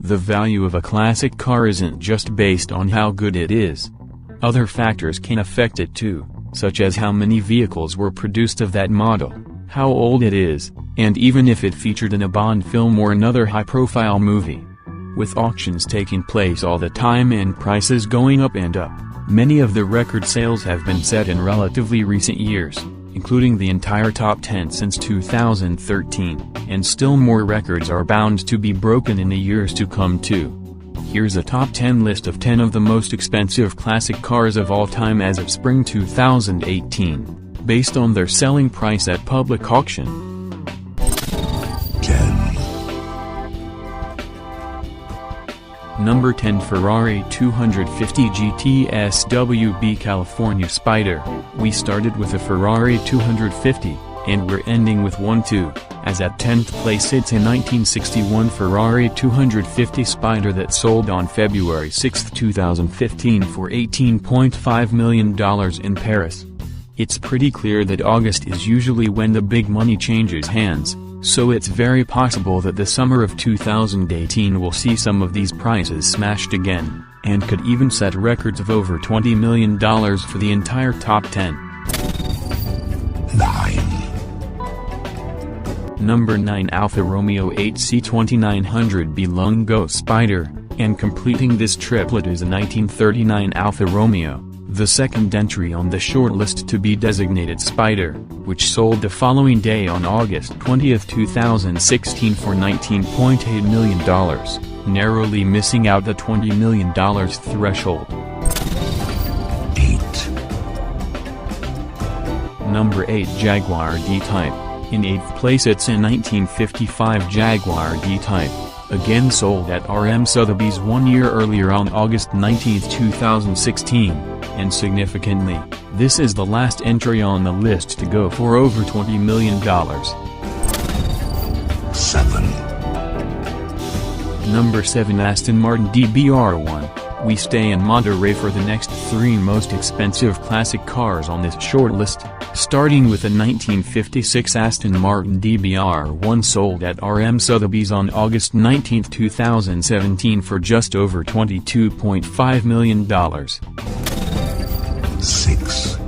The value of a classic car isn't just based on how good it is. Other factors can affect it too, such as how many vehicles were produced of that model, how old it is, and even if it featured in a Bond film or another high-profile movie. With auctions taking place all the time and prices going up and up, many of the record sales have been set in relatively recent years, including the entire top 10 since 2013, and still more records are bound to be broken in the years to come too. Here's a top 10 list of 10 of the most expensive classic cars of all time as of spring 2018, based on their selling price at public auction. 10. Number 10, Ferrari 250 GT SWB California Spider. We started with a Ferrari 250, and we're ending with one too, as at 10th place it's a 1961 Ferrari 250 Spider that sold on February 6, 2015 for $18.5 million in Paris. It's pretty clear that August is usually when the big money changes hands, so it's very possible that the summer of 2018 will see some of these prices smashed again, and could even set records of over $20 million for the entire top 10. 9. Number 9, Alfa Romeo 8C2900B Lungo Spider, and completing this triplet is a 1939 Alfa Romeo, the second entry on the shortlist to be designated Spider, which sold the following day on August 20, 2016 for $19.8 million, narrowly missing out the $20 million threshold. 8. Number 8, Jaguar D-Type. In 8th place it's a 1955 Jaguar D-Type, again sold at RM Sotheby's 1 year earlier on August 19, 2016, and significantly, this is the last entry on the list to go for over $20 million. 7. Number 7, Aston Martin DBR1. We stay in Monterey for the next 3 most expensive classic cars on this short list, starting with a 1956 Aston Martin DBR1 sold at RM Sotheby's on August 19, 2017 for just over $22.5 million. 6.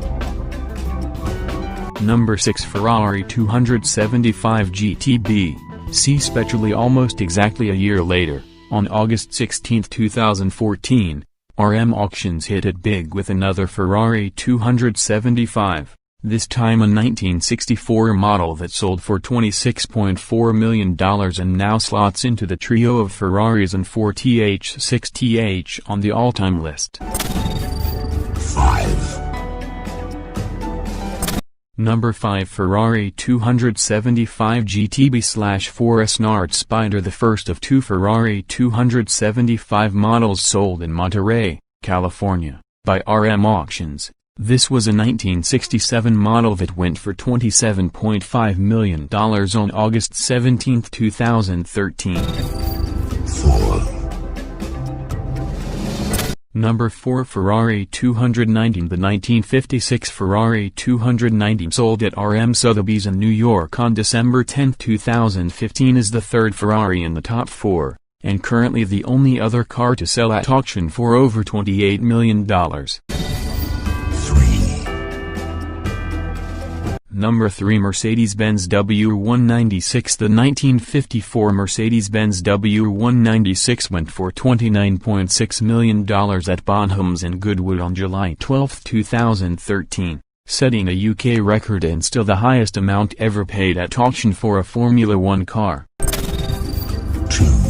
Number 6, Ferrari 275 GTB. See especially almost exactly a year later, on August 16, 2014, RM Auctions hit it big with another Ferrari 275, this time a 1964 model that sold for $26.4 million and now slots into the trio of Ferraris and 4TH6TH on the all-time list. 5. Number 5, Ferrari 275 GTB/4 Snart Spider, the first of 2 Ferrari 275 models sold in Monterey, California, by RM Auctions. This was a 1967 model that went for $27.5 million on August 17, 2013. 4. Number 4, Ferrari 290. The 1956 Ferrari 290 sold at RM Sotheby's in New York on December 10, 2015 is the third Ferrari in the top 4, and currently the only other car to sell at auction for over $28 million. 3. Number 3, Mercedes-Benz W196. The 1954 Mercedes-Benz W196 went for $29.6 million at Bonhams in Goodwood on July 12, 2013, setting a UK record and still the highest amount ever paid at auction for a Formula One car. 2.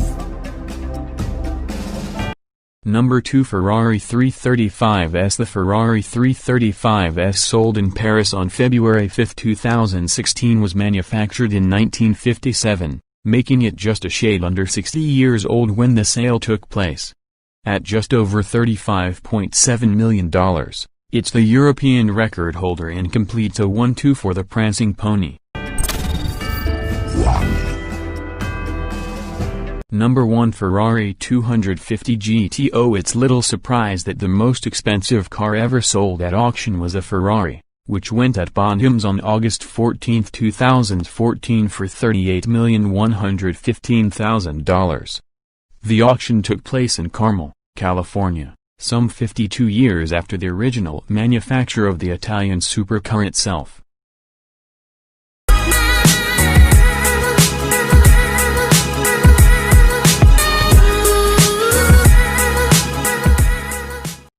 Number 2, Ferrari 335S. The Ferrari 335S sold in Paris on February 5, 2016 was manufactured in 1957, making it just a shade under 60 years old when the sale took place. At just over $35.7 million, it's the European record holder and completes a 1-2 for the Prancing Pony. 1. Number 1, Ferrari 250 GTO. It's little surprise that the most expensive car ever sold at auction was a Ferrari, which went at Bonhams on August 14, 2014 for $38,115,000. The auction took place in Carmel, California, some 52 years after the original manufacture of the Italian supercar itself.